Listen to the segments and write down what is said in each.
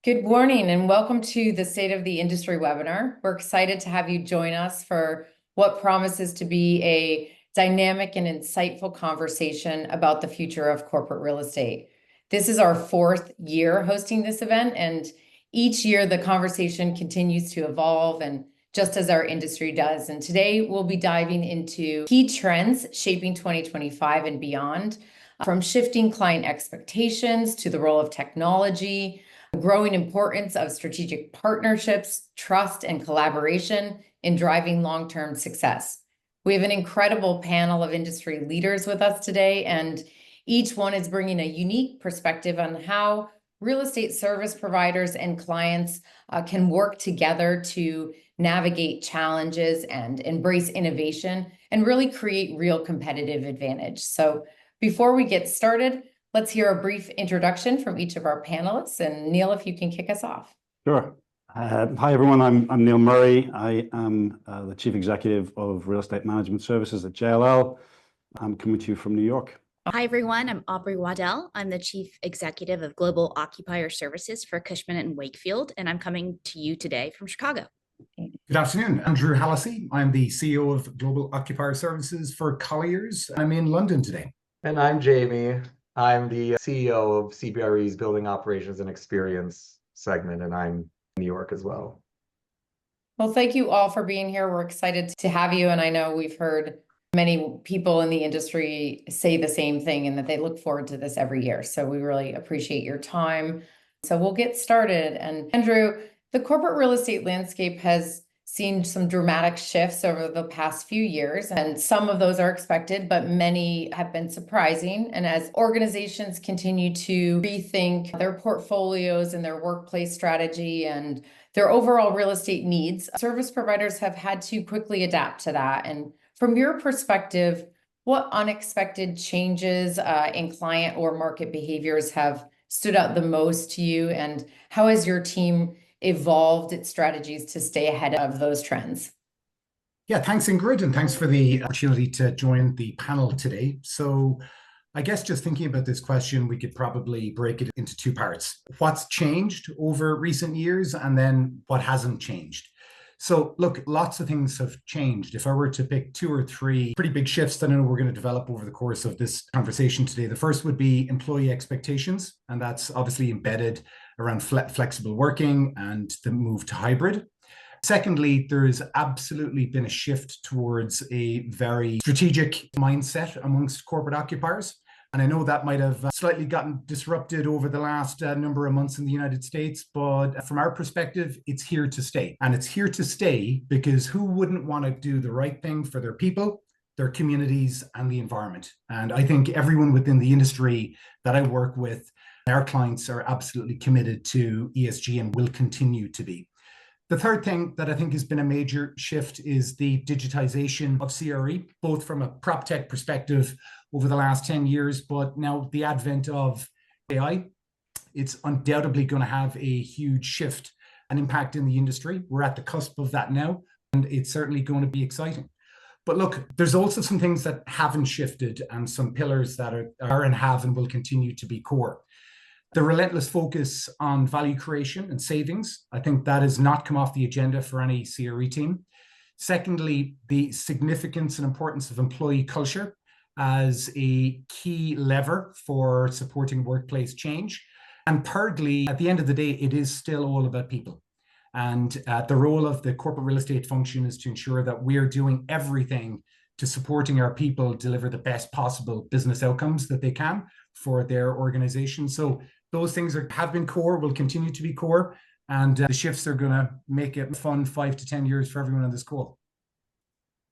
Good morning and welcome to the State of the Industry webinar. We're excited to have you join us for what promises to be a dynamic and insightful conversation about the future of corporate real estate. This is our fourth year hosting this event, and each year the conversation continues to evolve, and just as our industry does. And today we'll be diving into key trends shaping 2025 and beyond, from shifting client expectations to the role of technology, growing importance of strategic partnerships, trust, and collaboration in driving long-term success. We have an incredible panel of industry leaders with us today, and each one is bringing a unique perspective on how real estate service providers and clients can work together to navigate challenges and embrace innovation and really create real competitive advantage. So before we get started, let's hear a brief introduction from each of our panelists. And Neil, if you can kick us off. Sure. Hi, everyone. I'm Neil Murray. I am the Chief Executive of Real Estate Management Services at JLL. I'm coming to you from New York. Hi, everyone. I'm Aubrey Waddell. I'm the Chief Executive of Global Occupier Services for Cushman & Wakefield, and I'm coming to you today from Chicago. Good afternoon. Andrew Hallissey. I'm the CEO of Global Occupier Services for Colliers. I'm in London today. And I'm Jamie. I'm the CEO of CBRE's Building Operations and Experience segment, and I'm in New York as well. Well, thank you all for being here. We're excited to have you. And I know we've heard many people in the industry say the same thing and that they look forward to this every year. So we really appreciate your time. So we'll get started. And Andrew, the corporate real estate landscape has seen some dramatic shifts over the past few years, and some of those are expected, but many have been surprising. And as organizations continue to rethink their portfolios and their workplace strategy and their overall real estate needs, service providers have had to quickly adapt to that. And from your perspective, what unexpected changes in client or market behaviors have stood out the most to you, and how has your team evolved its strategies to stay ahead of those trends? Yeah, thanks, Ingrid, and thanks for the opportunity to join the panel today. So I guess just thinking about this question, we could probably break it into two parts. What's changed over recent years, and then what hasn't changed? So look, lots of things have changed. If I were to pick two or three pretty big shifts that I know we're going to develop over the course of this conversation today, the first would be employee expectations, and that's obviously embedded around flexible working and the move to hybrid. Secondly, there's absolutely been a shift towards a very strategic mindset amongst corporate occupiers. And I know that might have slightly gotten disrupted over the last number of months in the United States, but from our perspective, it's here to stay. And it's here to stay because who wouldn't want to do the right thing for their people, their communities, and the environment? And I think everyone within the industry that I work with, our clients, are absolutely committed to ESG and will continue to be. The third thing that I think has been a major shift is the digitization of CRE, both from a prop tech perspective over the last 10 years, but now the advent of AI. It's undoubtedly going to have a huge shift and impact in the industry. We're at the cusp of that now, and it's certainly going to be exciting. But look, there's also some things that haven't shifted and some pillars that are and have and will continue to be core. The relentless focus on value creation and savings, I think that has not come off the agenda for any CRE team. Secondly, the significance and importance of employee culture as a key lever for supporting workplace change. And thirdly, at the end of the day, it is still all about people. And the role of the corporate real estate function is to ensure that we're doing everything to supporting our people deliver the best possible business outcomes that they can for their organization. So those things have been core, will continue to be core, and the shifts are going to make it fun 5 to 10 years for everyone on this call.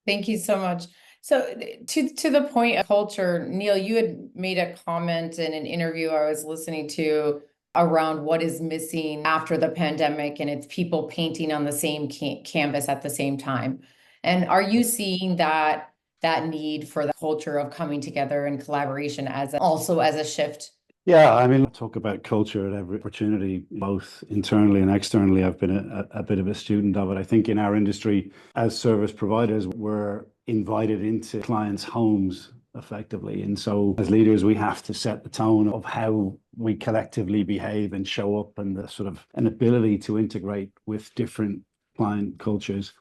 Thank you so much. So to the point of culture, Neil, you had made a comment in an interview I was listening to around what is missing after the pandemic, and it's people painting on the same canvas at the same time. And are you seeing that need for the culture of coming together and collaboration also as a shift? Yeah, I mean, I talk about culture at every opportunity, both internally and externally. I've been a bit of a student of it. I think in our industry, as service providers, we're invited into clients' homes effectively. And so as leaders, we have to set the tone of how we collectively behave and show up, and the sort of an ability to integrate with different client cultures.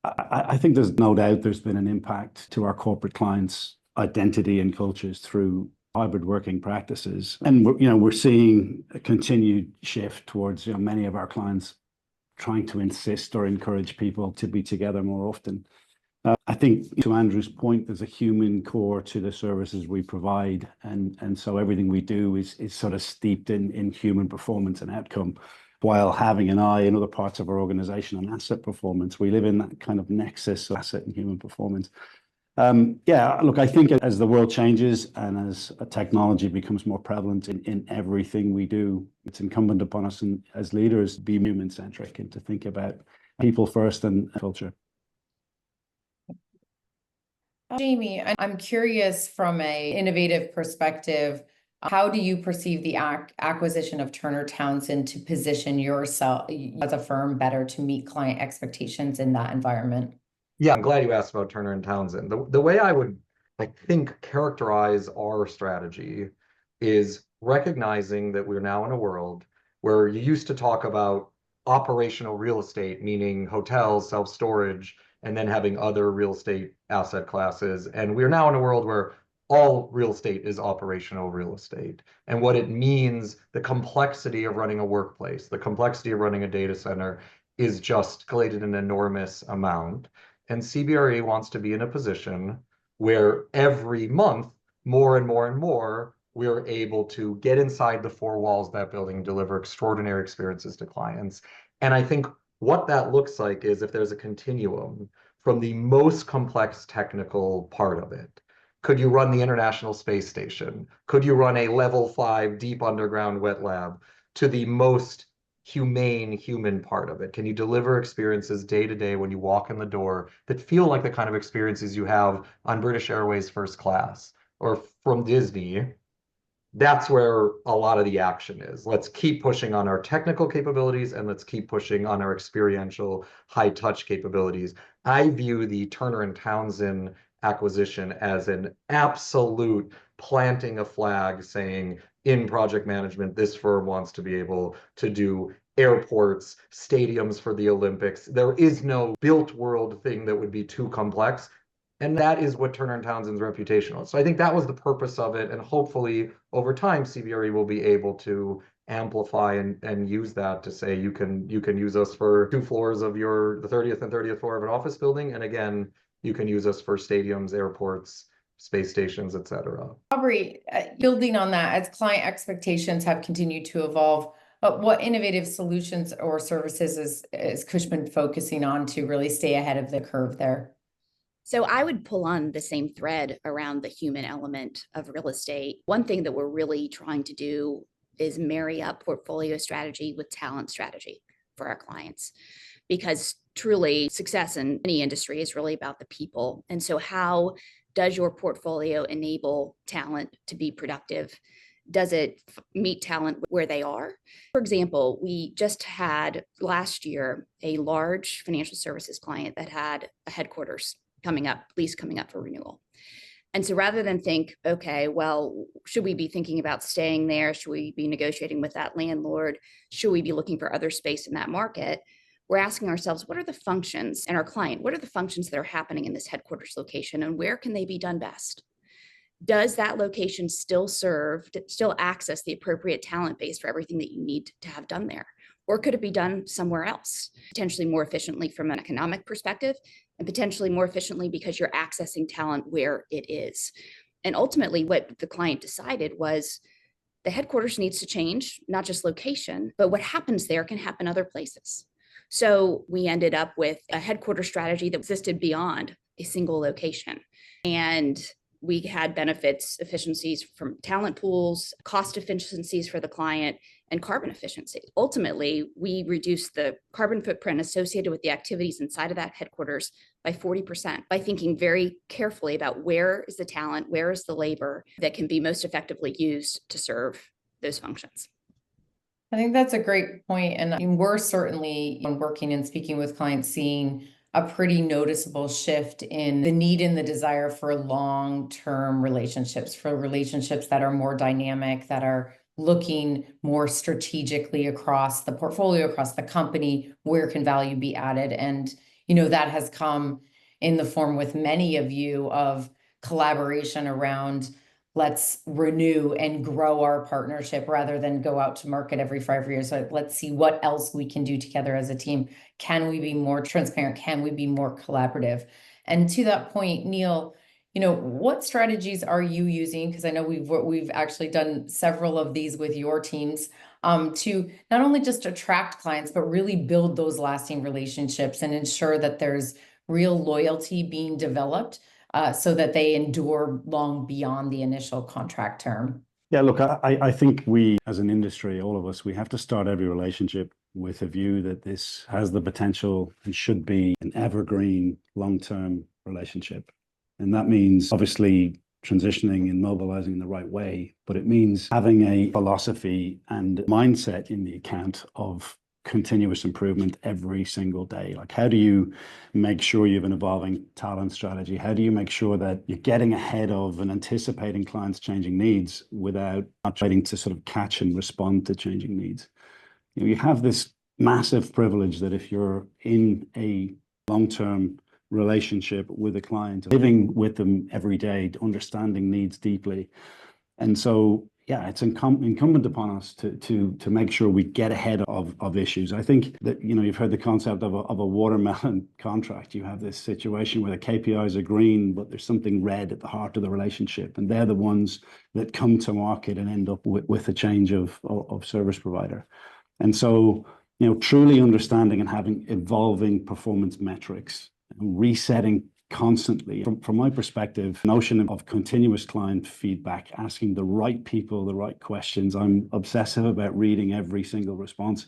I think there's no doubt there's been an impact to our corporate clients' identity and cultures through hybrid working practices. And we're seeing a continued shift towards many of our clients trying to insist or encourage people to be together more often. I think to Andrew's point, there's a human core to the services we provide, and so everything we do is sort of steeped in human performance and outcome, while having an eye in other parts of our organization on asset performance. We live in that kind of nexus of asset and human performance. Yeah, look, I think as the world changes and as technology becomes more prevalent in everything we do, it's incumbent upon us as leaders to be human-centric and to think about people first and culture. Jamie, I'm curious from an innovative perspective, how do you perceive the acquisition of Turner Townsend to position yourself as a firm better to meet client expectations in that environment? Yeah, I'm glad you asked about Turner and Townsend. The way I would, I think, characterize our strategy is recognizing that we're now in a world where you used to talk about operational real estate, meaning hotels, self-storage, and then having other real estate asset classes. And we're now in a world where all real estate is operational real estate. And what it means, the complexity of running a workplace, the complexity of running a data center is just escalated an enormous amount. And CBRE wants to be in a position where every month, more and more and more, we're able to get inside the four walls of that building and deliver extraordinary experiences to clients. And I think what that looks like is if there's a continuum from the most complex technical part of it. Could you run the International Space Station? Could you run a level 5 deep underground wet lab, to the most humane human part of it? Can you deliver experiences day to day when you walk in the door that feel like the kind of experiences you have on British Airways first class or from Disney? That's where a lot of the action is. Let's keep pushing on our technical capabilities, and let's keep pushing on our experiential high touch capabilities. I view the Turner and Townsend acquisition as an absolute planting a flag saying, in project management, this firm wants to be able to do airports, stadiums for the Olympics. There is no built world thing that would be too complex. And that is what Turner and Townsend's reputation was. So I think that was the purpose of it. And hopefully over time, CBRE will be able to amplify and use that to say, you can use us for 2 floors of the 30th and 30th floor of an office building. And again, you can use us for stadiums, airports, space stations, et cetera. Aubrey, building on that, as client expectations have continued to evolve, what innovative solutions or services is Cushman focusing on to really stay ahead of the curve there? So I would pull on the same thread around the human element of real estate. One thing that we're really trying to do is marry up portfolio strategy with talent strategy for our clients, because truly success in any industry is really about the people. And so how does your portfolio enable talent to be productive? Does it meet talent where they are? For example, we just had last year a large financial services client that had a headquarters lease coming up for renewal. And so rather than think, okay, well, should we be thinking about staying there? Should we be negotiating with that landlord? Should we be looking for other space in that market? We're asking ourselves, what are the functions, and our client, what are the functions that are happening in this headquarters location, and where can they be done best? Does that location still access the appropriate talent base for everything that you need to have done there? Or could it be done somewhere else, potentially more efficiently from an economic perspective, and potentially more efficiently because you're accessing talent where it is? And ultimately, what the client decided was the headquarters needs to change, not just location, but what happens there can happen other places. So we ended up with a headquarters strategy that existed beyond a single location. And we had benefits, efficiencies from talent pools, cost efficiencies for the client, and carbon efficiency. Ultimately, we reduced the carbon footprint associated with the activities inside of that headquarters by 40% by thinking very carefully about where is the talent, where is the labor that can be most effectively used to serve those functions. I think that's a great point. And I mean, we're certainly working and speaking with clients, seeing a pretty noticeable shift in the need and the desire for long-term relationships, for relationships that are more dynamic, that are looking more strategically across the portfolio, across the company, where can value be added? And, that has come in the form with many of you of collaboration around let's renew and grow our partnership rather than go out to market every 5 years. So let's see what else we can do together as a team. Can we be more transparent? Can we be more collaborative? And to that point, Neil, what strategies are you using? Because I know we've actually done several of these with your teams to not only just attract clients, but really build those lasting relationships and ensure that there's real loyalty being developed so that they endure long beyond the initial contract term. Yeah, look, I think we, as an industry, all of us, we have to start every relationship with a view that this has the potential and should be an evergreen, long-term relationship. And that means obviously transitioning and mobilizing in the right way, but it means having a philosophy and mindset in the account of continuous improvement every single day. Like, how do you make sure you have an evolving talent strategy? How do you make sure that you're getting ahead of and anticipating clients' changing needs without not trying to sort of catch and respond to changing needs? You have this massive privilege that if you're in a long-term relationship with a client, living with them every day, understanding needs deeply. And so, yeah, it's incumbent upon us to make sure we get ahead of issues. I think that, you've heard the concept of a watermelon contract. You have this situation where the KPIs are green, but there's something red at the heart of the relationship. And they're the ones that come to market and end up with a change of service provider. And so, truly understanding and having evolving performance metrics, resetting constantly. From my perspective, the notion of continuous client feedback, asking the right people the right questions. I'm obsessive about reading every single response,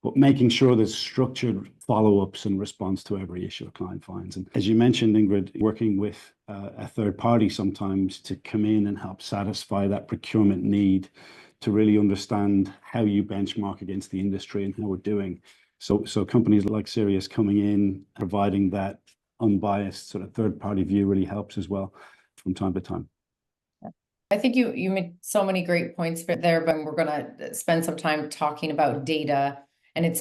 but making sure there's structured follow-ups in response to every issue a client finds. And as you mentioned, Ingrid, working with a third party sometimes to come in and help satisfy that procurement need, to really understand how you benchmark against the industry and how we're doing. So companies like SIREAS coming in, providing that unbiased sort of third-party view really helps as well from time to time. I think you made so many great points there, but we're going to spend some time talking about data, and it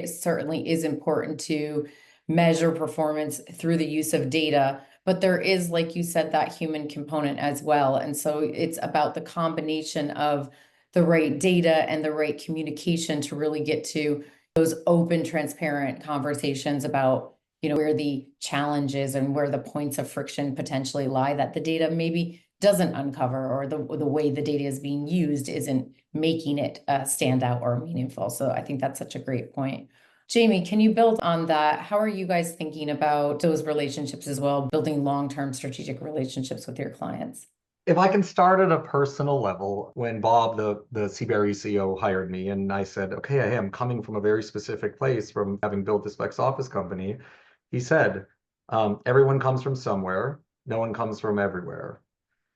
certainly is important to measure performance through the use of data, but there is, like you said, that human component as well. And so it's about the combination of the right data and the right communication to really get to those open, transparent conversations about where the challenges and where the points of friction potentially lie that the data maybe doesn't uncover, or the way the data is being used isn't making it stand out or meaningful. So I think that's such a great point. Jamie, can you build on that? How are you guys thinking about those relationships as well, building long-term strategic relationships with your clients? If I can start at a personal level, when Bob, the CBRE CEO, hired me, and I said, okay, I am coming from a very specific place from having built this Flex office company, he said, everyone comes from somewhere, no one comes from everywhere.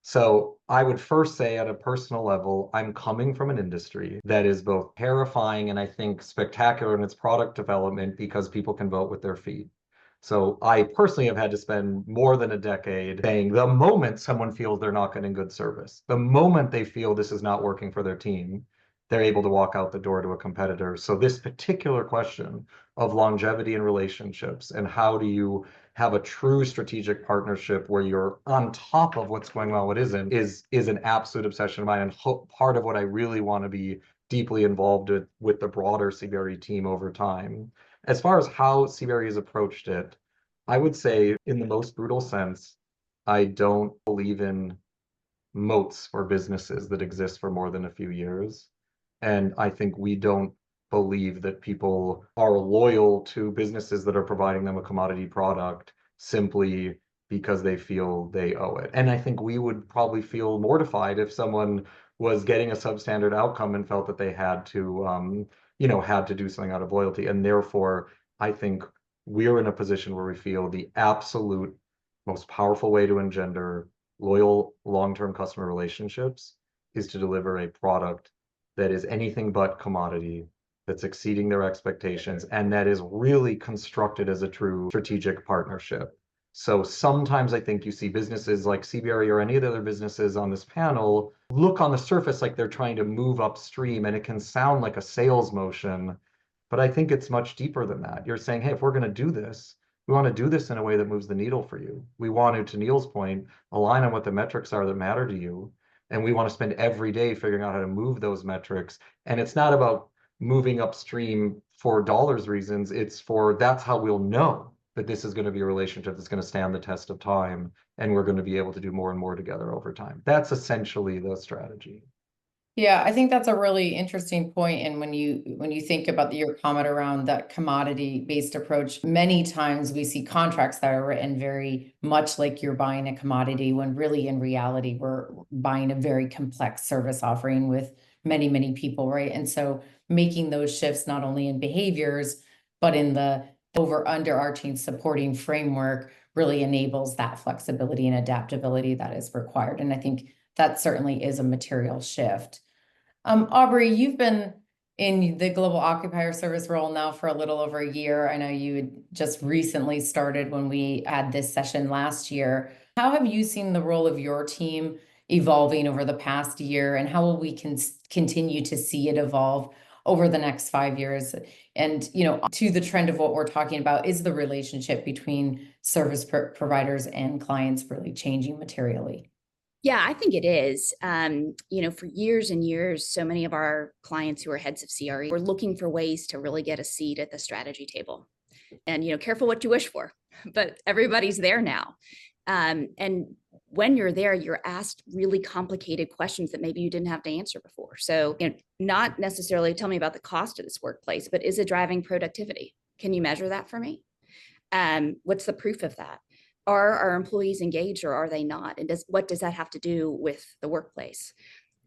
So I would first say at a personal level, I'm coming from an industry that is both terrifying and I think spectacular in its product development because people can vote with their feet. So I personally have had to spend more than a decade saying the moment someone feels they're not getting good service, the moment they feel this is not working for their team, they're able to walk out the door to a competitor. So this particular question of longevity in relationships and how do you have a true strategic partnership where you're on top of what's going on, what isn't, is an absolute obsession of mine, and part of what I really want to be deeply involved with the broader CBRE team over time. As far as how CBRE has approached it, I would say in the most brutal sense, I don't believe in moats for businesses that exist for more than a few years. And I think we don't believe that people are loyal to businesses that are providing them a commodity product simply because they feel they owe it. And I think we would probably feel mortified if someone was getting a substandard outcome and felt that they had to, had to do something out of loyalty. And therefore, I think we're in a position where we feel the absolute most powerful way to engender loyal long-term customer relationships is to deliver a product that is anything but commodity, that's exceeding their expectations, and that is really constructed as a true strategic partnership. So sometimes I think you see businesses like CBRE or any of the other businesses on this panel look on the surface like they're trying to move upstream, and it can sound like a sales motion, but I think it's much deeper than that. You're saying, hey, if we're going to do this, we want to do this in a way that moves the needle for you. We want to Neil's point, align on what the metrics are that matter to you. And we want to spend every day figuring out how to move those metrics. And it's not about moving upstream for dollars reasons. It's for, that's how we'll know that this is going to be a relationship that's going to stand the test of time, and we're going to be able to do more and more together over time. That's essentially the strategy. Yeah, I think that's a really interesting point. And when you think about your comment around that commodity-based approach, many times we see contracts that are written very much like you're buying a commodity, when really in reality we're buying a very complex service offering with many, many people, right? And so making those shifts not only in behaviors, but in the overarching supporting framework really enables that flexibility and adaptability that is required. And I think that certainly is a material shift. Aubrey, you've been in the global occupier service role now for a little over a year. I know you had just recently started when we had this session last year. How have you seen the role of your team evolving over the past year, and how will we continue to see it evolve over the next 5 years? And, to the trend of what we're talking about, is the relationship between service providers and clients really changing materially? Yeah, I think it is. For years and years, so many of our clients who are heads of CRE were looking for ways to really get a seat at the strategy table. And, careful what you wish for, but everybody's there now. And when you're there, you're asked really complicated questions that maybe you didn't have to answer before. So, not necessarily tell me about the cost of this workplace, but is it driving productivity? Can you measure that for me? What's the proof of that? Are our employees engaged or are they not? And what does that have to do with the workplace?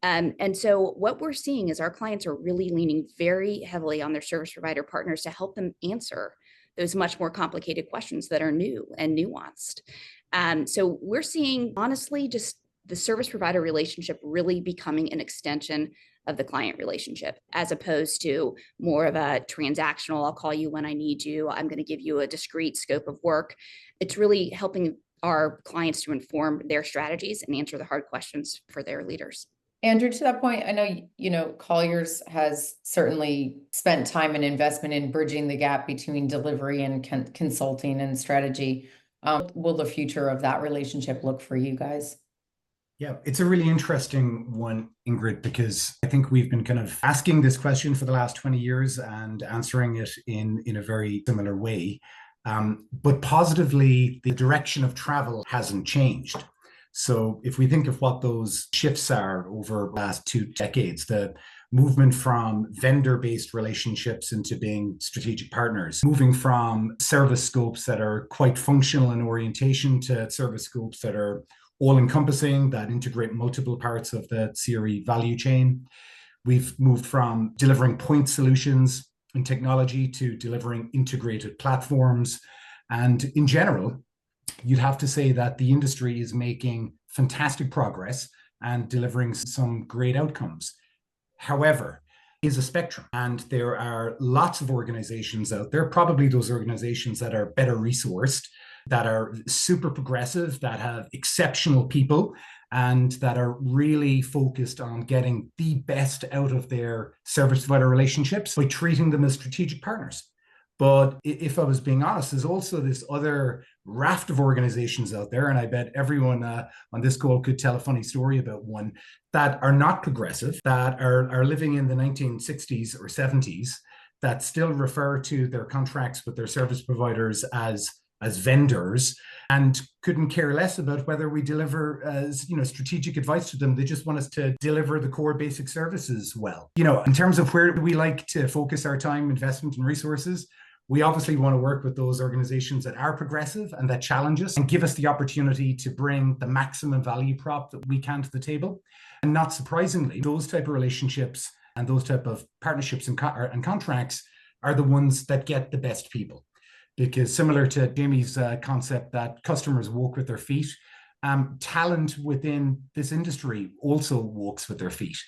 And so what we're seeing is our clients are really leaning very heavily on their service provider partners to help them answer those much more complicated questions that are new and nuanced. So we're seeing, honestly, just the service provider relationship really becoming an extension of the client relationship, as opposed to more of a transactional, I'll call you when I need you, I'm going to give you a discrete scope of work. It's really helping our clients to inform their strategies and answer the hard questions for their leaders. Andrew, to that point, I know, Colliers has certainly spent time and investment in bridging the gap between delivery and consulting and strategy. Will the future of that relationship look for you guys? Yeah, it's a really interesting one, Ingrid, because I think we've been kind of asking this question for the last 20 years and answering it in a very similar way. But positively, the direction of travel hasn't changed. So if we think of what those shifts are over the last 2 decades, the movement from vendor-based relationships into being strategic partners, moving from service scopes that are quite functional in orientation to service scopes that are all-encompassing, that integrate multiple parts of the CRE value chain. We've moved from delivering point solutions in technology to delivering integrated platforms. And in general, you'd have to say that the industry is making fantastic progress and delivering some great outcomes. However, it is a spectrum, and there are lots of organizations out there, probably those organizations that are better resourced, that are super progressive, that have exceptional people, and that are really focused on getting the best out of their service provider relationships by treating them as strategic partners. But if I was being honest, there's also this other raft of organizations out there, and I bet everyone on this call could tell a funny story about one, that are not progressive, that are living in the 1960s or 70s, that still refer to their contracts with their service providers as vendors and couldn't care less about whether we deliver strategic advice to them. They just want us to deliver the core basic services well. In terms of where we like to focus our time, investment, and resources, we obviously want to work with those organizations that are progressive and that challenge us and give us the opportunity to bring the maximum value prop that we can to the table. And not surprisingly, those type of relationships and those type of partnerships and contracts are the ones that get the best people. Because similar to Jamie's concept that customers walk with their feet, talent within this industry also walks with their feet.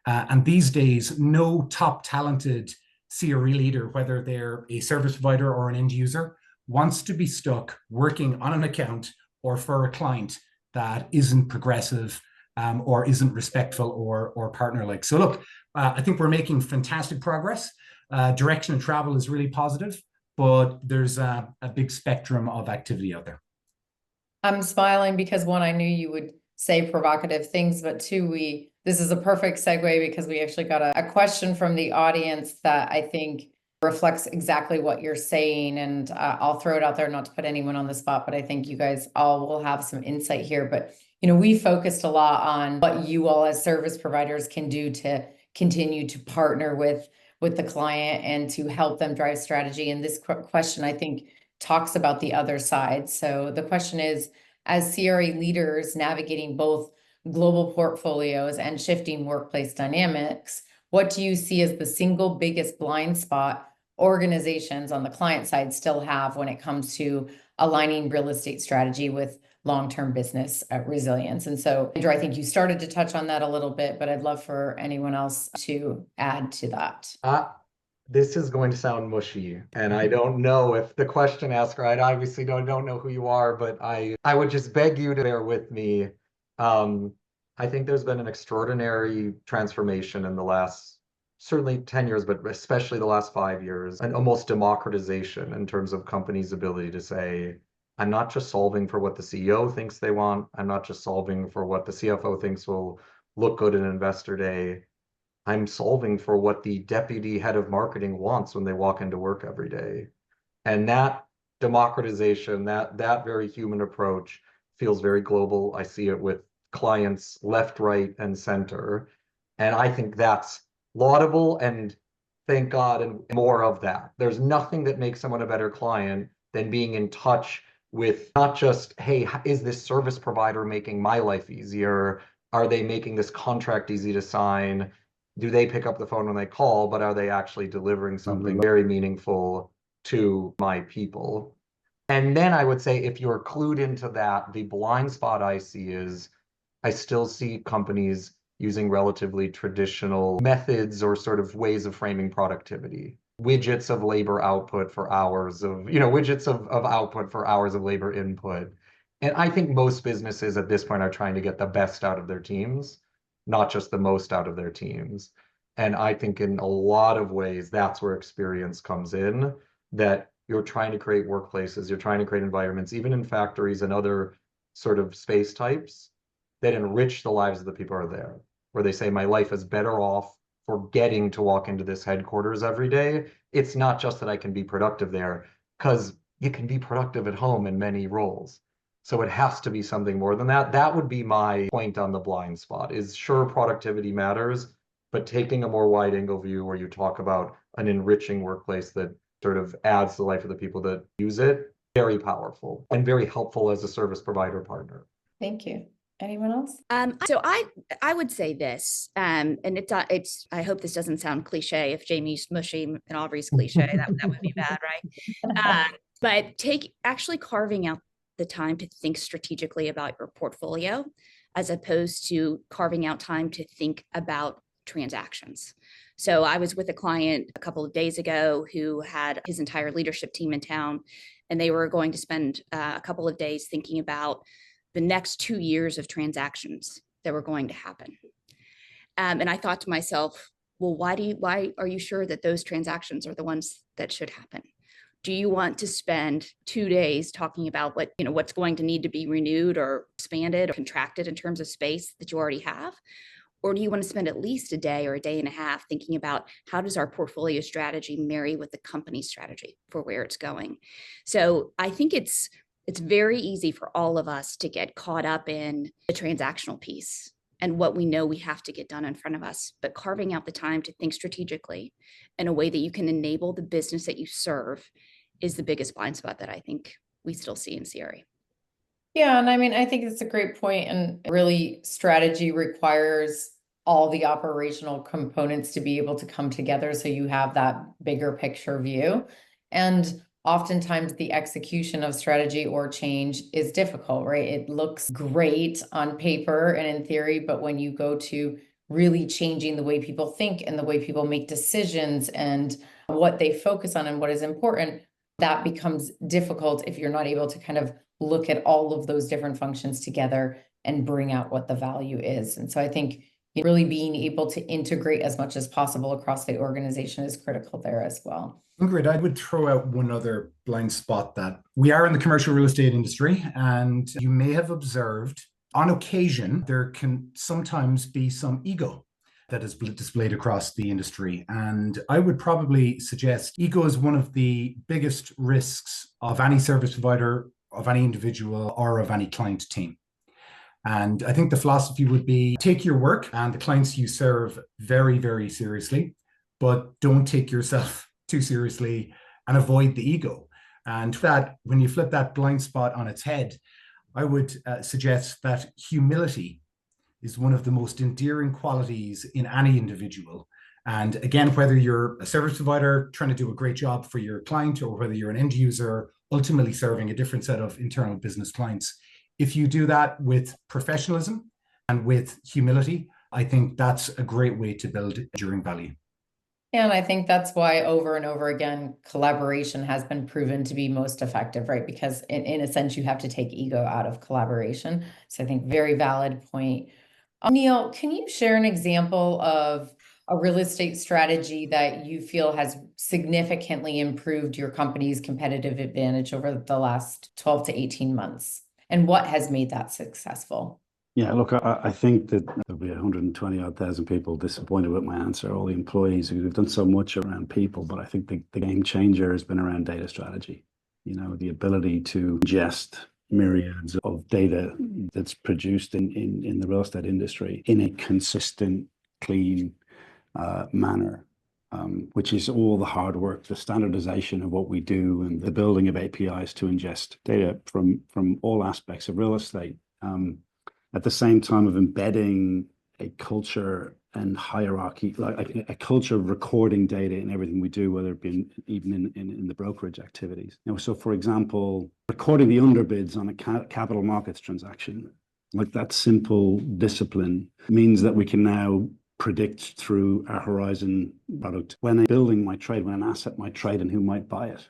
And these days, no top talented CRE leader, whether they're a service provider or an end user, wants to be stuck working on an account or for a client that isn't progressive or isn't respectful or partner-like. So look, I think we're making fantastic progress. Direction of travel is really positive, but there's a big spectrum of activity out there. I'm smiling because one, I knew you would say provocative things, but two, this is a perfect segue because we actually got a question from the audience that I think reflects exactly what you're saying. And I'll throw it out there, not to put anyone on the spot, but I think you guys all will have some insight here. But, we focused a lot on what you all as service providers can do to continue to partner with the client and to help them drive strategy. And this question, I think, talks about the other side. So the question is, as CRE leaders navigating both global portfolios and shifting workplace dynamics, what do you see as the single biggest blind spot organizations on the client side still have when it comes to aligning real estate strategy with long-term business resilience? And so, Andrew, I think you started to touch on that a little bit, but I'd love for anyone else to add to that. This is going to sound mushy, and I don't know if the question asker, I obviously don't know who you are, but I would just beg you to bear with me. I think there's been an extraordinary transformation in the last, certainly 10 years, but especially the last 5 years, and almost democratization in terms of companies' ability to say, I'm not just solving for what the CEO thinks they want. I'm not just solving for what the CFO thinks will look good in Investor Day. I'm solving for what the deputy head of marketing wants when they walk into work every day. And that democratization, that very human approach feels very global. I see it with clients left, right, and center. And I think that's laudable, and thank God, and more of that. There's nothing that makes someone a better client than being in touch with not just, hey, is this service provider making my life easier? Are they making this contract easy to sign? Do they pick up the phone when they call, but are they actually delivering something very meaningful to my people? And then I would say, if you're clued into that, the blind spot I see is, I still see companies using relatively traditional methods or sort of ways of framing productivity. Widgets of labor output for hours of, widgets of output for hours of labor input. And I think most businesses at this point are trying to get the best out of their teams, not just the most out of their teams. And I think in a lot of ways, that's where experience comes in, that you're trying to create workplaces, you're trying to create environments, even in factories and other sort of space types, that enrich the lives of the people who are there, where they say, my life is better off for getting to walk into this headquarters every day. It's not just that I can be productive there, because you can be productive at home in many roles. So it has to be something more than that. That would be my point on the blind spot, is sure, productivity matters, but taking a more wide angle view where you talk about an enriching workplace that sort of adds to the life of the people that use it, very powerful and very helpful as a service provider partner. Thank you. Anyone else? So I would say this, and it's I hope this doesn't sound cliche. If Jamie's mushy and Aubrey's cliche, that would be bad, right? But actually carving out the time to think strategically about your portfolio, as opposed to carving out time to think about transactions. So I was with a client a couple of days ago who had his entire leadership team in town, and they were going to spend a couple of days thinking about the next 2 years of transactions that were going to happen. And I thought to myself, well, why are you sure that those transactions are the ones that should happen? Do you want to spend 2 days talking about what's going to need to be renewed or expanded or contracted in terms of space that you already have? Or do you want to spend at least a day or a day and a half thinking about how does our portfolio strategy marry with the company strategy for where it's going? So I think it's very easy for all of us to get caught up in the transactional piece and what we know we have to get done in front of us, but carving out the time to think strategically in a way that you can enable the business that you serve is the biggest blind spot that I think we still see in CRE. Yeah, and I mean, I think it's a great point, and really strategy requires all the operational components to be able to come together so you have that bigger picture view. And oftentimes the execution of strategy or change is difficult, right? It looks great on paper and in theory, but when you go to really changing the way people think and the way people make decisions and what they focus on and what is important, that becomes difficult if you're not able to kind of look at all of those different functions together and bring out what the value is. And so I think really being able to integrate as much as possible across the organization is critical there as well. Ingrid, I would throw out one other blind spot that we are in the commercial real estate industry, and you may have observed on occasion, there can sometimes be some ego that is displayed across the industry. And I would probably suggest ego is one of the biggest risks of any service provider, of any individual, or of any client team. And I think the philosophy would be take your work and the clients you serve very, very seriously, but don't take yourself too seriously and avoid the ego. And that when you flip that blind spot on its head, I would suggest that humility is one of the most endearing qualities in any individual. And again, whether you're a service provider trying to do a great job for your client, or whether you're an end user ultimately serving a different set of internal business clients, if you do that with professionalism and with humility, I think that's a great way to build enduring value. And I think that's why over and over again, collaboration has been proven to be most effective, right? Because in a sense, you have to take ego out of collaboration. So I think very valid point. Neil, can you share an example of a real estate strategy that you feel has significantly improved your company's competitive advantage over the last 12 to 18 months? And what has made that successful? Yeah, look, I think that there'll be 120,000 people disappointed with my answer, all the employees who've done so much around people, but I think the game changer has been around data strategy. You know, the ability to ingest myriads of data that's produced in the real estate industry in a consistent, clean manner, which is all the hard work, the standardization of what we do, and the building of APIs to ingest data from all aspects of real estate. At the same time of embedding a culture and hierarchy, like a culture of recording data in everything we do, whether it be even in the brokerage activities. You know, so for example, recording the underbids on a capital markets transaction, like that simple discipline means that we can now predict through our Horizon product when a building might trade, when an asset might trade, and who might buy it.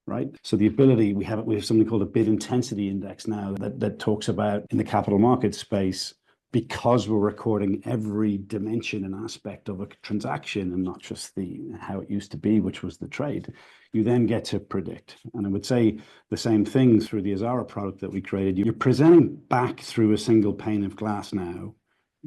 Right. So the ability, we have something called a bid intensity index now that talks about in the capital market space, because we're recording every dimension and aspect of a transaction and not just how it used to be, which was the trade, you then get to predict. And I would say the same thing through the Azara product that we created. You're presenting back through a single pane of glass now,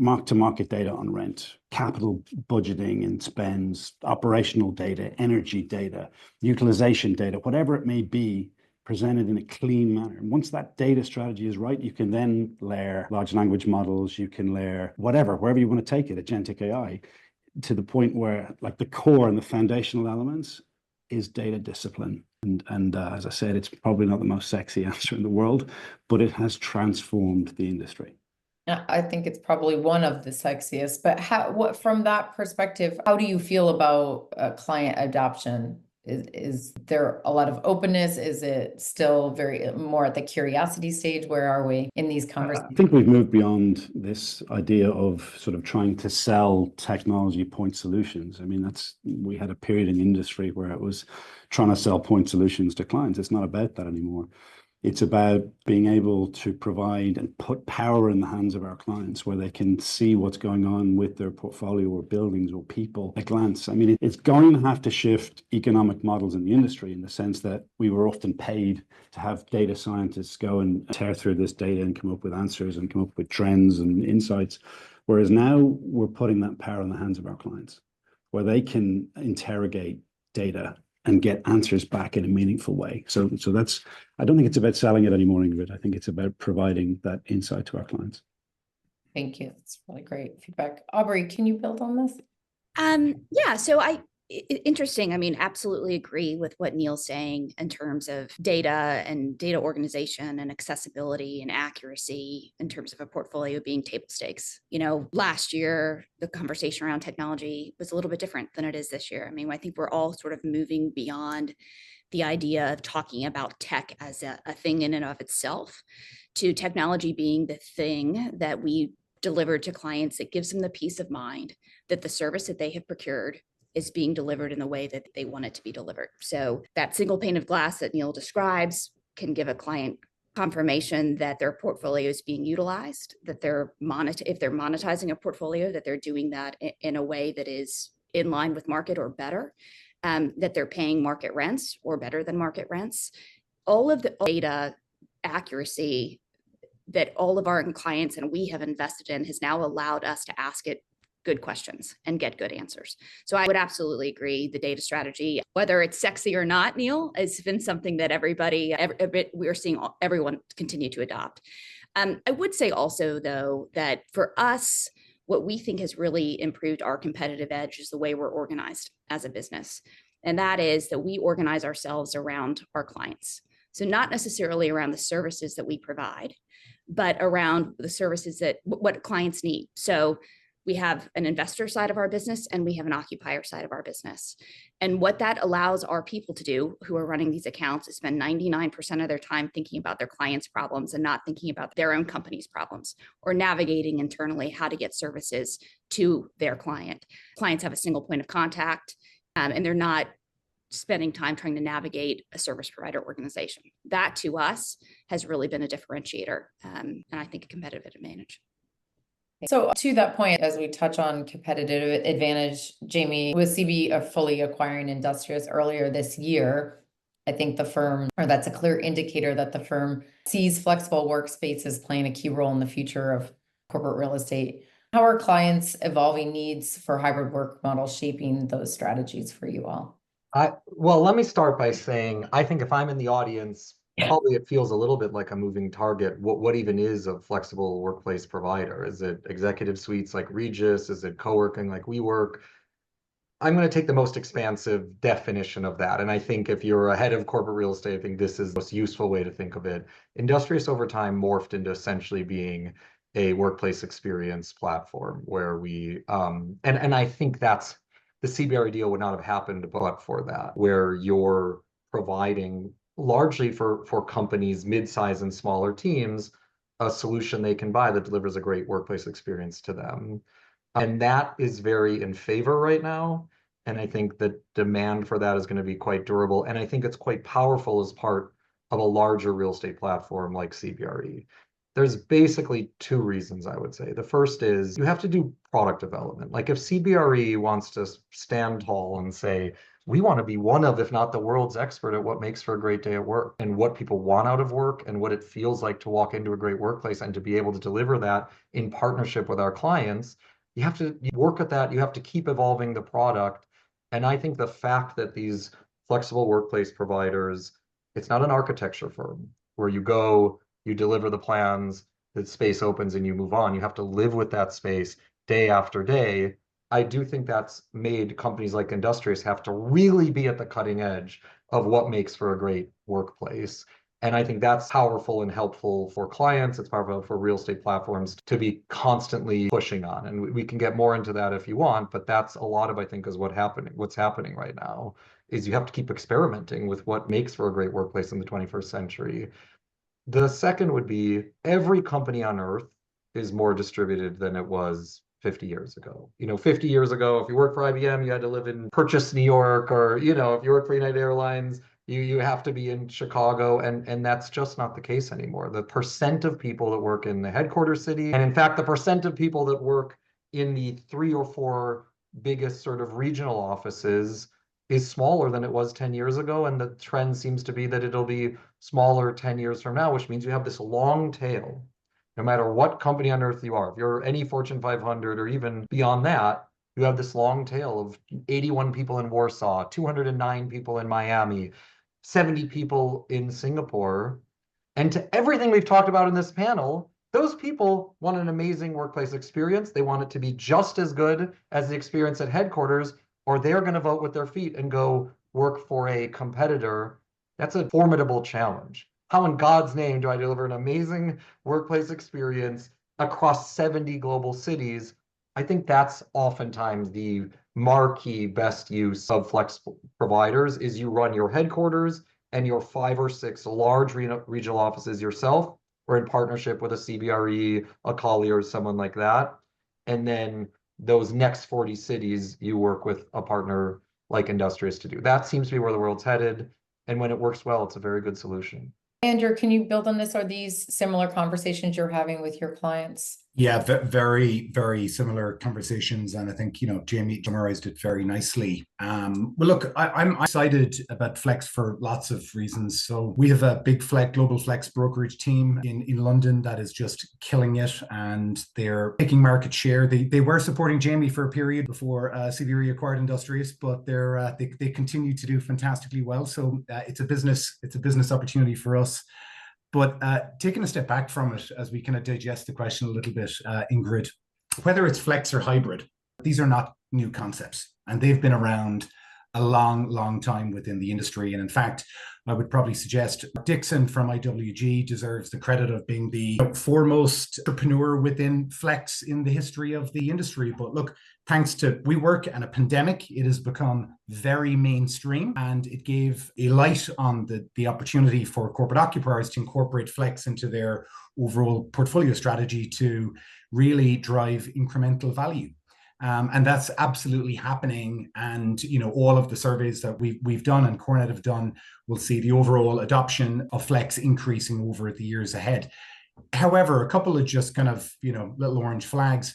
mark-to-market data on rent, capital budgeting and spends, operational data, energy data, utilization data, whatever it may be, presented in a clean manner. And once that data strategy is right, you can then layer large language models, you can layer wherever you want to take it, agentic AI, to the point where like the core and the foundational elements is data discipline. And as I said, it's probably not the most sexy answer in the world, but it has transformed the industry. I think it's probably one of the sexiest, but from that perspective, how do you feel about client adoption? Is there a lot of openness? Is it still very more at the curiosity stage? Where are we in these conversations? I think we've moved beyond this idea of sort of trying to sell technology point solutions. I mean, we had a period in industry where it was trying to sell point solutions to clients. It's not about that anymore. It's about being able to provide and put power in the hands of our clients where they can see what's going on with their portfolio or buildings or people at a glance. I mean, it's going to have to shift economic models in the industry in the sense that we were often paid to have data scientists go and tear through this data and come up with answers and come up with trends and insights. Whereas now we're putting that power in the hands of our clients where they can interrogate data and get answers back in a meaningful way. So that's, I don't think it's about selling it anymore, Ingrid. I think it's about providing that insight to our clients. Thank you. That's really great feedback. Aubrey, can you build on this? Yeah, so interesting. I mean, absolutely agree with what Neil's saying in terms of data and data organization and accessibility and accuracy in terms of a portfolio being table stakes. You know, last year, the conversation around technology was a little bit different than it is this year. I mean, I think we're all sort of moving beyond the idea of talking about tech as a thing in and of itself to technology being the thing that we deliver to clients that gives them the peace of mind that the service that they have procured is being delivered in the way that they want it to be delivered. So that single pane of glass that Neil describes can give a client confirmation that their portfolio is being utilized, that if they're monetizing a portfolio, that they're doing that in a way that is in line with market or better, that they're paying market rents or better than market rents. All of the data accuracy that all of our clients and we have invested in has now allowed us to ask it good questions and get good answers. So I would absolutely agree. The data strategy, whether it's sexy or not, Neil, has been something that we're seeing everyone continue to adopt. I would say also, though, that for us, what we think has really improved our competitive edge is the way we're organized as a business. And that is that we organize ourselves around our clients. So not necessarily around the services that we provide, but around the services that what clients need. So we have an investor side of our business and we have an occupier side of our business. And what that allows our people to do who are running these accounts is spend 99% of their time thinking about their clients' problems and not thinking about their own company's problems or navigating internally how to get services to their client. Clients have a single point of contact, and they're not spending time trying to navigate a service provider organization. That to us has really been a differentiator, and I think a competitive advantage. So to that point, as we touch on competitive advantage, Jamie, with CB fully acquiring Industrious earlier this year, I think the firm, or that's a clear indicator that the firm sees flexible workspaces playing a key role in the future of corporate real estate. How are clients' evolving needs for hybrid work models shaping those strategies for you all? Well, let me start by saying, I think if I'm in the audience, probably it feels a little bit like a moving target. What even is a flexible workplace provider? Is it executive suites like Regus? Is it co-working like WeWork? I'm going to take the most expansive definition of that. And I think if you're a head of corporate real estate, I think this is the most useful way to think of it. Industrious over time morphed into essentially being a workplace experience platform where we, and I think that's, the CBRE deal would not have happened but for that, where you're providing largely for companies, mid-size and smaller teams, a solution they can buy that delivers a great workplace experience to them. And that is very in favor right now. And I think the demand for that is going to be quite durable. And I think it's quite powerful as part of a larger real estate platform like CBRE. There's basically two reasons, I would say. The first is you have to do product development. Like if CBRE wants to stand tall and say, we want to be one of, if not the world's expert at what makes for a great day at work and what people want out of work and what it feels like to walk into a great workplace and to be able to deliver that in partnership with our clients, you have to work at that. You have to keep evolving the product. And I think the fact that these flexible workplace providers, it's not an architecture firm where you go, you deliver the plans, the space opens and you move on. You have to live with that space day after day. I do think that's made companies like Industrious have to really be at the cutting edge of what makes for a great workplace. And I think that's powerful and helpful for clients. It's powerful for real estate platforms to be constantly pushing on. And we can get more into that if you want, but that's a lot of, I think, is what's happening right now is you have to keep experimenting with what makes for a great workplace in the 21st century. The second would be every company on earth is more distributed than it was 50 years ago. 50 years ago, if you worked for IBM, you had to live in Purchase, New York, or, if you work for United Airlines, you have to be in Chicago. And that's just not the case anymore. The percent of people that work in the headquarters city, and in fact, the percent of people that work in the 3 or 4 biggest sort of regional offices is smaller than it was 10 years ago. And the trend seems to be that it'll be smaller 10 years from now, which means you have this long tail. No matter what company on earth you are, if you're any Fortune 500 or even beyond that, you have this long tail of 81 people in Warsaw, 209 people in Miami, 70 people in Singapore. And to everything we've talked about in this panel, those people want an amazing workplace experience. They want it to be just as good as the experience at headquarters, or they're going to vote with their feet and go work for a competitor. That's a formidable challenge. How in God's name do I deliver an amazing workplace experience across 70 global cities? I think that's oftentimes the marquee best use of flexible providers is you run your headquarters and your 5 or 6 large regional offices yourself or in partnership with a CBRE, a Colliers, someone like that. And then those next 40 cities, you work with a partner like Industrious to do. That seems to be where the world's headed. And when it works well, it's a very good solution. Andrew, can you build on this? Are these similar conversations you're having with your clients? Yeah, very, very similar conversations. And I think, Jamie summarized it very nicely. Well, look, I'm excited about Flex for lots of reasons. So we have a big global Flex brokerage team in London that is just killing it, and they're taking market share. They were supporting Jamie for a period before CBRE acquired Industrious, but they continue to do fantastically well. So it's a business opportunity for us. But taking a step back from it, as we kind of digest the question a little bit, Ingrid, whether it's flex or hybrid, these are not new concepts, and they've been around a long time within the industry. And in fact, I would probably suggest Dixon from IWG deserves the credit of being the foremost entrepreneur within flex in the history of the industry. But look, thanks to WeWork and a pandemic, it has become very mainstream, and it gave a light on the opportunity for corporate occupiers to incorporate flex into their overall portfolio strategy to really drive incremental value. And that's absolutely happening. And all of the surveys that we've done and Cornet have done will see the overall adoption of flex increasing over the years ahead. However, a couple of just kind of little orange flags.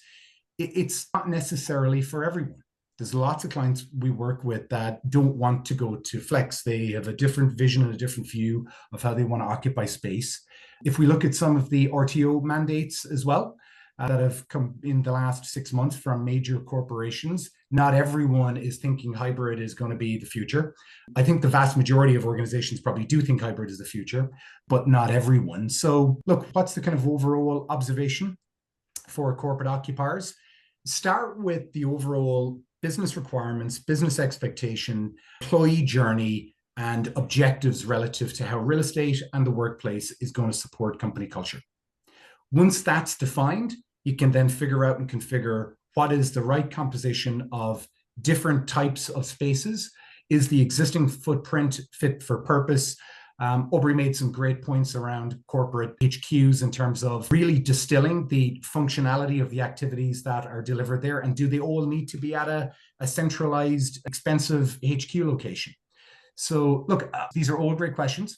It's not necessarily for everyone. There's lots of clients we work with that don't want to go to flex. They have a different vision and a different view of how they want to occupy space. If we look at some of the RTO mandates as well, that have come in the last 6 months from major corporations, not everyone is thinking hybrid is going to be the future. I think the vast majority of organizations probably do think hybrid is the future, but not everyone. So look, what's the kind of overall observation for corporate occupiers? Start with the overall business requirements, business expectation, employee journey, and objectives relative to how real estate and the workplace is going to support company culture. Once that's defined, you can then figure out and configure what is the right composition of different types of spaces. Is the existing footprint fit for purpose? Aubrey made some great points around corporate HQs in terms of really distilling the functionality of the activities that are delivered there. And do they all need to be at a centralized, expensive HQ location? So look, these are all great questions.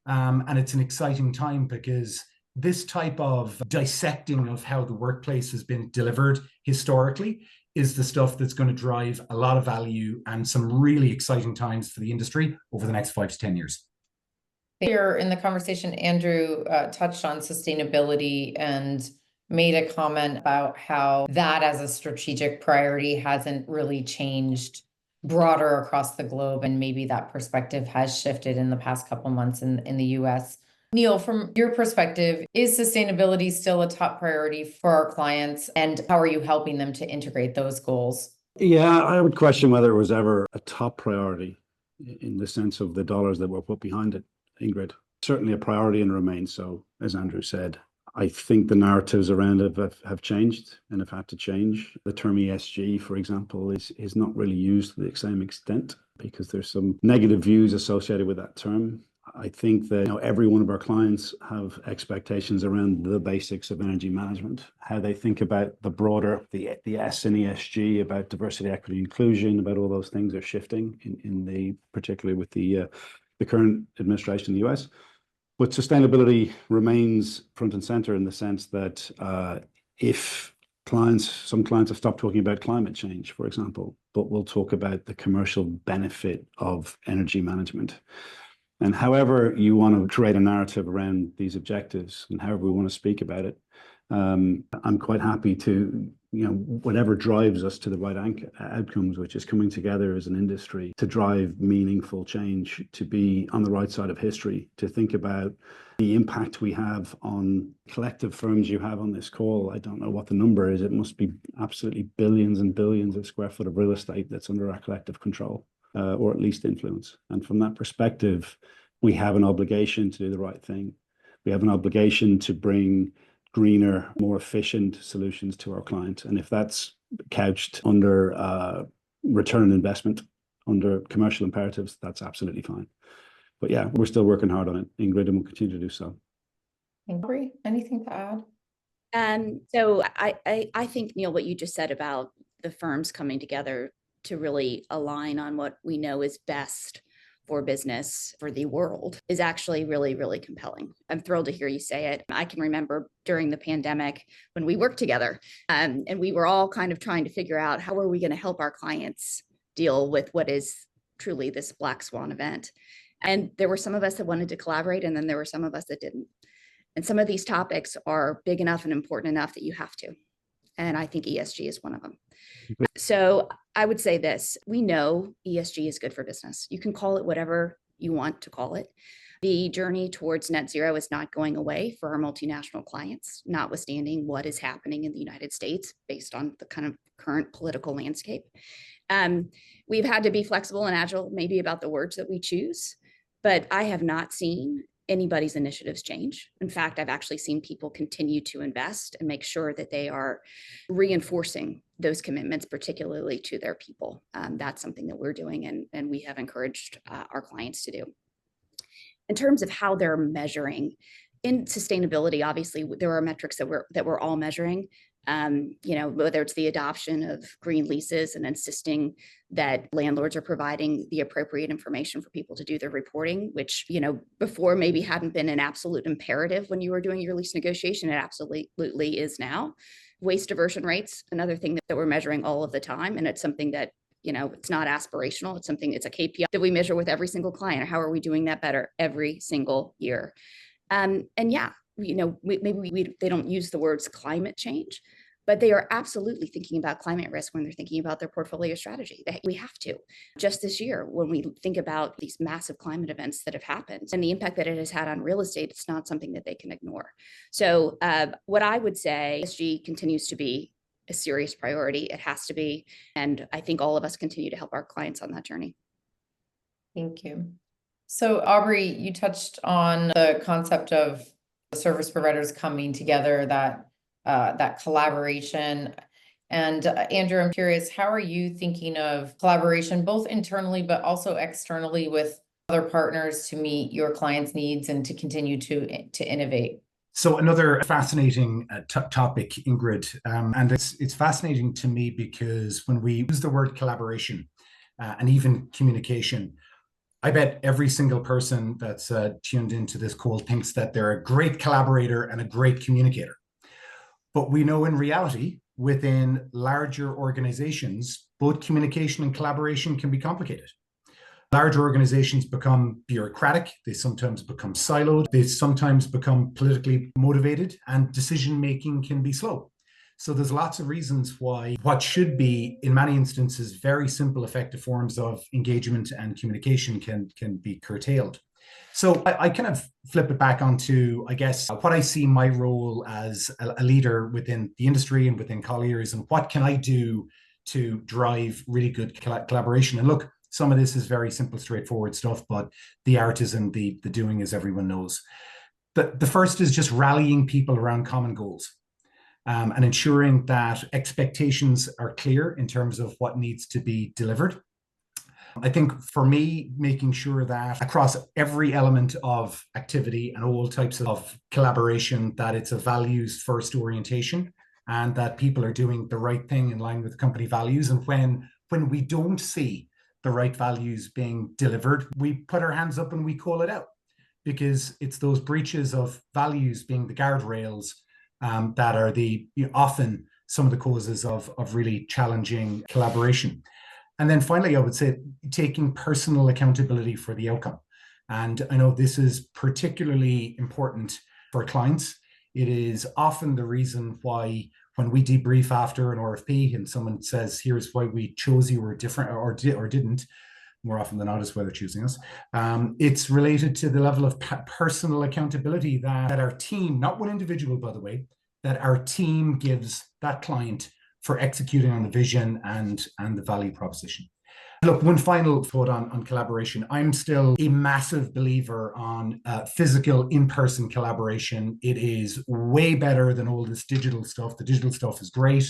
And it's an exciting time because this type of dissecting of how the workplace has been delivered historically is the stuff that's going to drive a lot of value and some really exciting times for the industry over the next 5 to 10 years. Here in the conversation, Andrew touched on sustainability and made a comment about how that as a strategic priority hasn't really changed broader across the globe, and maybe that perspective has shifted in the past couple months in the US. Neil, from your perspective, is sustainability still a top priority for our clients, and how are you helping them to integrate those goals? Yeah, I would question whether it was ever a top priority in the sense of the dollars that were put behind it, Ingrid. Certainly a priority and remains so, as Andrew said. I think the narratives around it have changed and have had to change. The term ESG, for example, is not really used to the same extent because there's some negative views associated with that term. I think that every one of our clients have expectations around the basics of energy management, how they think about the broader, the S in ESG, about diversity, equity, inclusion, about all those things are shifting particularly with the current administration in the US. But sustainability remains front and center in the sense that if some clients have stopped talking about climate change, for example, but we'll talk about the commercial benefit of energy management. And however you want to create a narrative around these objectives and however we want to speak about it, I'm quite happy to, whatever drives us to the right outcomes, which is coming together as an industry to drive meaningful change, to be on the right side of history, to think about the impact we have on collective firms you have on this call. I don't know what the number is. It must be absolutely billions and billions of square foot of real estate that's under our collective control. Or at least influence. And from that perspective, we have an obligation to do the right thing. We have an obligation to bring greener, more efficient solutions to our client. And if that's couched under return on investment, under commercial imperatives, that's absolutely fine. But yeah, we're still working hard on it, Ingrid, and we'll continue to do so. Aubrey, anything to add? So I think, Neil, what you just said about the firms coming together to really align on what we know is best for business, for the world, is actually really, really compelling. I'm thrilled to hear you say it. I can remember during the pandemic when we worked together, and we were all kind of trying to figure out how are we going to help our clients deal with what is truly this black swan event. And there were some of us that wanted to collaborate, and then there were some of us that didn't. And some of these topics are big enough and important enough that you have to. And I think ESG is one of them. So I would say this, we know ESG is good for business. You can call it whatever you want to call it. The journey towards net zero is not going away for our multinational clients, notwithstanding what is happening in the United States based on the kind of current political landscape. We've had to be flexible and agile maybe about the words that we choose, but I have not seen anybody's initiatives change. In fact, I've actually seen people continue to invest and make sure that they are reinforcing those commitments, particularly to their people. That's something that we're doing and we have encouraged our clients to do. In terms of how they're measuring, in sustainability, obviously, there are metrics that we're all measuring. Whether it's the adoption of green leases and insisting that landlords are providing the appropriate information for people to do their reporting, which, before maybe hadn't been an absolute imperative when you were doing your lease negotiation, it absolutely is now. Waste diversion rates, another thing that we're measuring all of the time. And it's something that, it's not aspirational. It's a KPI that we measure with every single client. How are we doing that better every single year? They don't use the words climate change, but they are absolutely thinking about climate risk when they're thinking about their portfolio strategy. We have to. Just this year, when we think about these massive climate events that have happened and the impact that it has had on real estate, it's not something that they can ignore. So what I would say, ESG continues to be a serious priority. It has to be. And I think all of us continue to help our clients on that journey. Thank you. So Aubrey, you touched on the concept of service providers coming together, that collaboration. And Andrew, I'm curious, how are you thinking of collaboration, both internally, but also externally with other partners to meet your clients' needs and to continue to innovate? So another fascinating topic, Ingrid, and it's fascinating to me because when we use the word collaboration and even communication, I bet every single person that's tuned into this call thinks that they're a great collaborator and a great communicator. But we know in reality, within larger organizations, both communication and collaboration can be complicated. Large organizations become bureaucratic, they sometimes become siloed, they sometimes become politically motivated, and decision-making can be slow. So there's lots of reasons why what should be, in many instances, very simple, effective forms of engagement and communication can be curtailed. So I kind of flip it back onto, I guess, what I see my role as a leader within the industry and within Colliers, and what can I do to drive really good collaboration. And look, some of this is very simple, straightforward stuff, but the art is in the doing, as everyone knows. The first is just rallying people around common goals. And ensuring that expectations are clear in terms of what needs to be delivered. I think for me, making sure that across every element of activity and all types of collaboration, that it's a values first orientation and that people are doing the right thing in line with company values. And when we don't see the right values being delivered, we put our hands up and we call it out, because it's those breaches of values being the guardrails that are often some of the causes of really challenging collaboration. And then finally, I would say taking personal accountability for the outcome. And I know this is particularly important for clients. It is often the reason why when we debrief after an RFP and someone says, here's why we chose you or different or didn't, more often than not is why they're choosing us. It's related to the level of personal accountability that our team, not one individual, by the way, that our team gives that client for executing on the vision and the value proposition. Look, one final thought on collaboration. I'm still a massive believer on physical in-person collaboration. It is way better than all this digital stuff. The digital stuff is great,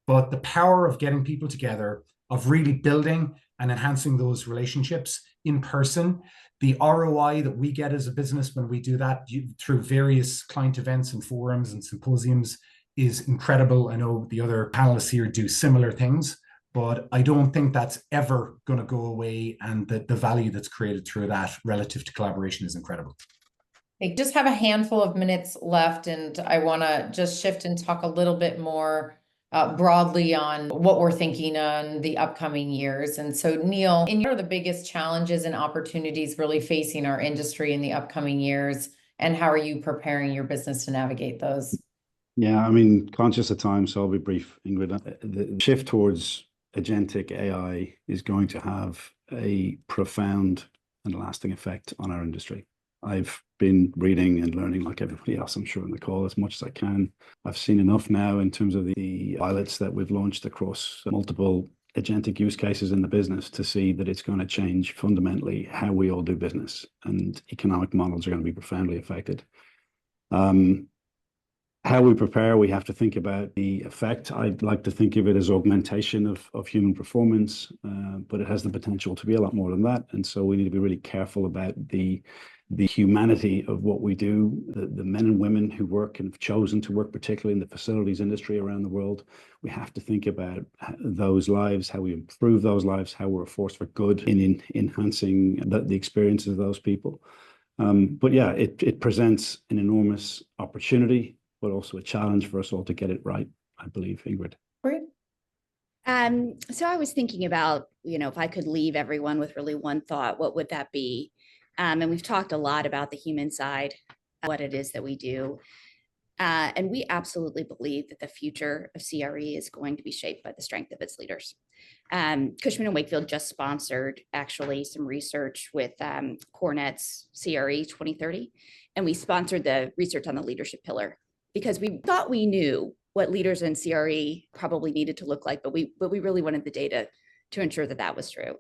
but the power of getting people together, of really building and enhancing those relationships in person, the ROI that we get as a business when we do that through various client events and forums and symposiums is incredible. I know the other panelists here do similar things, but I don't think that's ever going to go away. And the value that's created through that relative to collaboration is incredible. I just have a handful of minutes left, and I want to just shift and talk a little bit more broadly on what we're thinking on the upcoming years. And so, Neil, what are the biggest challenges and opportunities really facing our industry in the upcoming years, and how are you preparing your business to navigate those? Yeah, I mean, conscious of time, so I'll be brief, Ingrid. The shift towards agentic AI is going to have a profound and lasting effect on our industry. I've been reading and learning like everybody else, I'm sure, on the call as much as I can. I've seen enough now in terms of the pilots that we've launched across multiple agentic use cases in the business to see that it's going to change fundamentally how we all do business, and economic models are going to be profoundly affected. How we prepare, we have to think about the effect. I'd like to think of it as augmentation of human performance, but it has the potential to be a lot more than that. And so we need to be really careful about the humanity of what we do, the men and women who work and have chosen to work, particularly in the facilities industry around the world. We have to think about those lives, how we improve those lives, how we're a force for good in enhancing the experiences of those people. But yeah, it presents an enormous opportunity, but also a challenge for us all to get it right, I believe, Ingrid. Great. So I was thinking about, if I could leave everyone with really one thought, what would that be? And we've talked a lot about the human side, what it is that we do. And we absolutely believe that the future of CRE is going to be shaped by the strength of its leaders. Cushman & Wakefield just sponsored actually some research with Cornet's CRE 2030. And we sponsored the research on the leadership pillar because we thought we knew what leaders in CRE probably needed to look like, but we really wanted the data to ensure that that was true.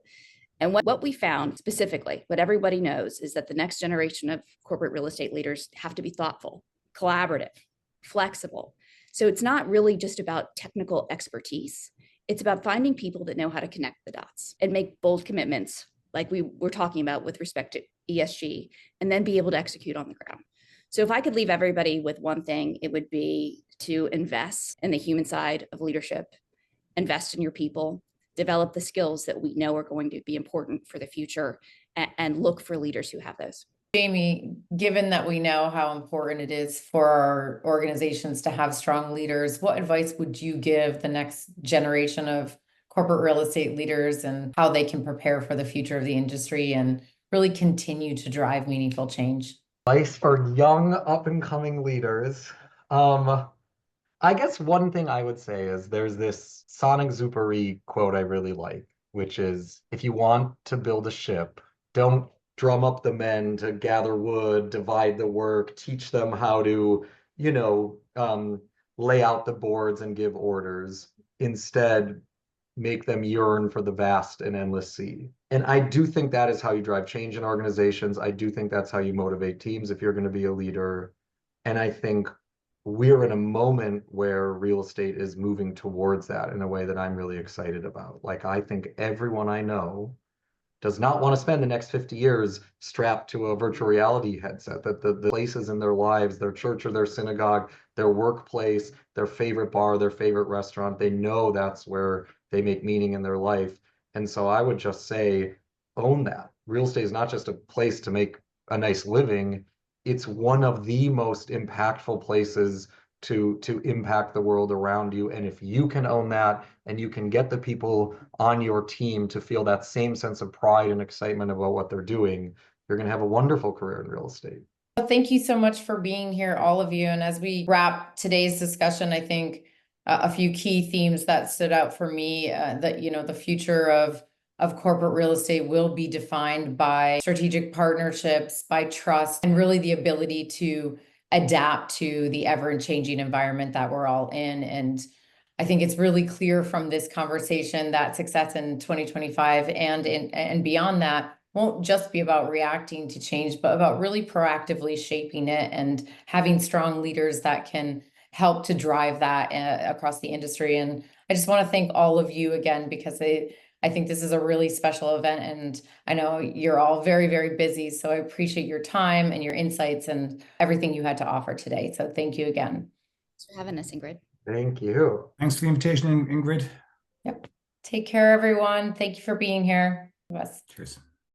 And what we found specifically, what everybody knows, is that the next generation of corporate real estate leaders have to be thoughtful, collaborative, flexible. So it's not really just about technical expertise. It's about finding people that know how to connect the dots and make bold commitments like we were talking about with respect to ESG, and then be able to execute on the ground. So if I could leave everybody with one thing, it would be to invest in the human side of leadership, invest in your people, develop the skills that we know are going to be important for the future, and look for leaders who have those. Jamie, given that we know how important it is for our organizations to have strong leaders, what advice would you give the next generation of corporate real estate leaders and how they can prepare for the future of the industry and really continue to drive meaningful change? Advice for young up-and-coming leaders. I guess one thing I would say is there's this Saint-Exupéry quote I really like, which is, if you want to build a ship, don't drum up the men to gather wood, divide the work, teach them how to, lay out the boards and give orders. Instead, make them yearn for the vast and endless sea. And I do think that is how you drive change in organizations. I do think that's how you motivate teams if you're going to be a leader. And I think we're in a moment where real estate is moving towards that in a way that I'm really excited about. Like, I think everyone I know does not want to spend the next 50 years strapped to a virtual reality headset, that the places in their lives, their church or their synagogue, their workplace, their favorite bar, their favorite restaurant, they know that's where they make meaning in their life. And so I would just say, own that. Real estate is not just a place to make a nice living. It's one of the most impactful places to impact the world around you. And if you can own that and you can get the people on your team to feel that same sense of pride and excitement about what they're doing, you're going to have a wonderful career in real estate. Well, thank you so much for being here, all of you. And as we wrap today's discussion, I think a few key themes that stood out for me, that, the future of corporate real estate will be defined by strategic partnerships, by trust, and really the ability to adapt to the ever-changing environment that we're all in. And I think it's really clear from this conversation that success in 2025 and beyond that won't just be about reacting to change, but about really proactively shaping it and having strong leaders that can help to drive that across the industry. And I just want to thank all of you again, because I think this is a really special event, and I know you're all very, very busy. So I appreciate your time and your insights and everything you had to offer today. So thank you again. Thanks for having us, Ingrid. Thank you. Thanks for the invitation, Ingrid. Yep. Take care, everyone. Thank you for being here. Yes. Cheers.